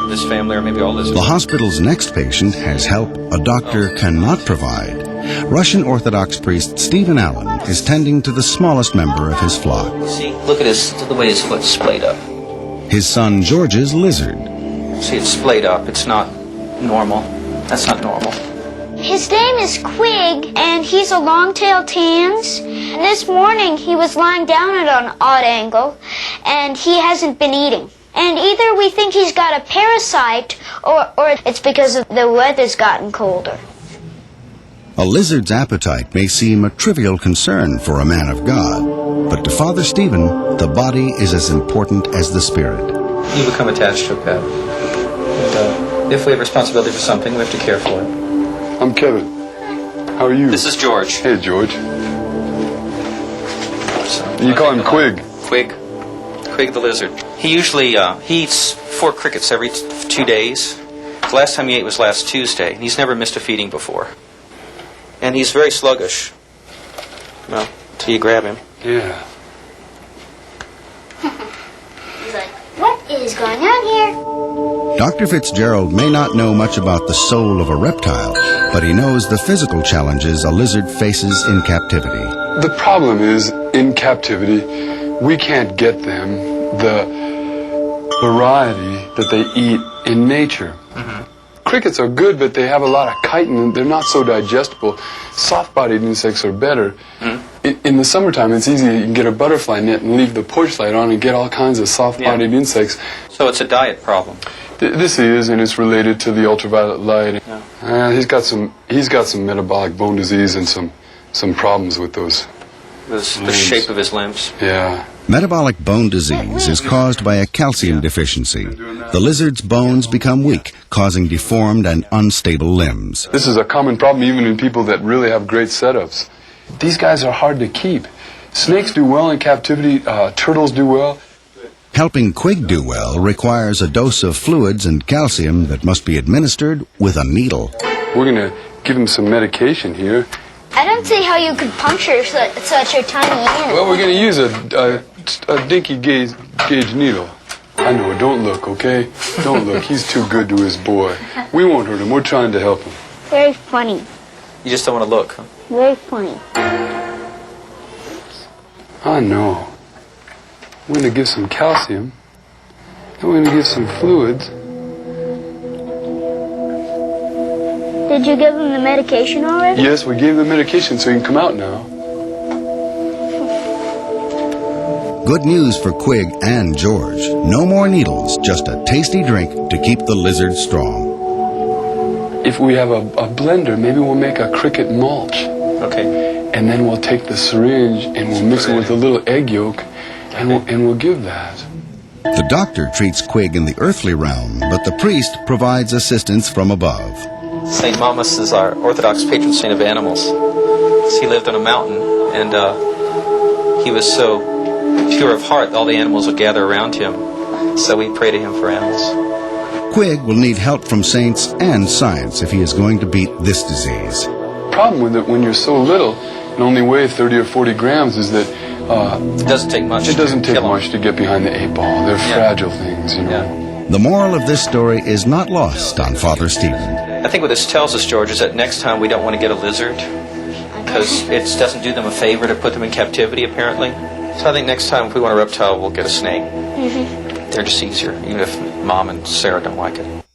this family, or maybe all lizards. The hospital's next patient has help a doctor cannot provide. Russian Orthodox priest Stephen Allen is tending to the smallest member of his flock. See, look at the way his foot's splayed up. His son George's lizard. See, it's splayed up. It's not normal. That's not normal. His name is Quig, and he's a long-tailed Tans. And this morning he was lying down at an odd angle, and he hasn't been eating. And either we think he's got a parasite, or it's because of the weather's gotten colder. A lizard's appetite may seem a trivial concern for a man of God, but to Father Stephen, the body is as important as the spirit. You become attached to a pet. And, if we have responsibility for something, we have to care for it. I'm Kevin. How are you? This is George. Hey, George. You call him Quig. Quig the lizard. He usually he eats 4 crickets every 2 days. The last time he ate was last Tuesday. He's never missed a feeding before. And he's very sluggish. Well, until you grab him. Yeah. He's like, what is going on here? Dr. Fitzgerald may not know much about the soul of a reptile, but he knows the physical challenges a lizard faces in captivity. The problem is, in captivity, we can't get them the variety that they eat in nature. Crickets are good, but they have a lot of chitin, and they're not so digestible. Soft-bodied insects are better. In the summertime, it's easy. You can get a butterfly net and leave the porch light on and get all kinds of soft-bodied insects. So it's a diet problem. This is, and it's related to the ultraviolet light. Yeah. He's got some metabolic bone disease and some problems with those. The shape of his limbs. Yeah. Metabolic bone disease is caused by a calcium deficiency. The lizard's bones become weak, causing deformed and unstable limbs. This is a common problem even in people that really have great setups. These guys are hard to keep. Snakes do well in captivity. Turtles do well. Helping Quig do well requires a dose of fluids and calcium that must be administered with a needle. We're going to give him some medication here. I don't see how you could puncture such a tiny animal. Well, we're going to use a dinky gauge needle. I know, don't look, okay? Don't look. He's too good to his boy. We won't hurt him. We're trying to help him. Very funny. You just don't want to look, huh? Very funny. I know. We're going to give some calcium. And we're going to give some fluids. Did you give him the medication already? Yes, we gave him the medication so he can come out now. Good news for Quig and George. No more needles, just a tasty drink to keep the lizard strong. If we have a blender, maybe we'll make a cricket mulch. Okay. And then we'll take the syringe and we'll mix it with a little egg yolk and we'll give that. The doctor treats Quig in the earthly realm, but the priest provides assistance from above. St. Mamas is our Orthodox patron saint of animals. He lived on a mountain, and he was so pure of heart, all the animals would gather around him. So we pray to him for animals. Quig will need help from saints and science if he is going to beat this disease. The problem with it when you're so little and only weigh 30 or 40 grams is that it doesn't take much. It doesn't take much to get behind the 8 ball. They're fragile things, you know. Yeah. The moral of this story is not lost on Father Stephen. I think what this tells us, George, is that next time we don't want to get a lizard because it doesn't do them a favor to put them in captivity, apparently. So I think next time if we want a reptile, we'll get a snake. They're just easier, even if Mom and Sarah don't like it.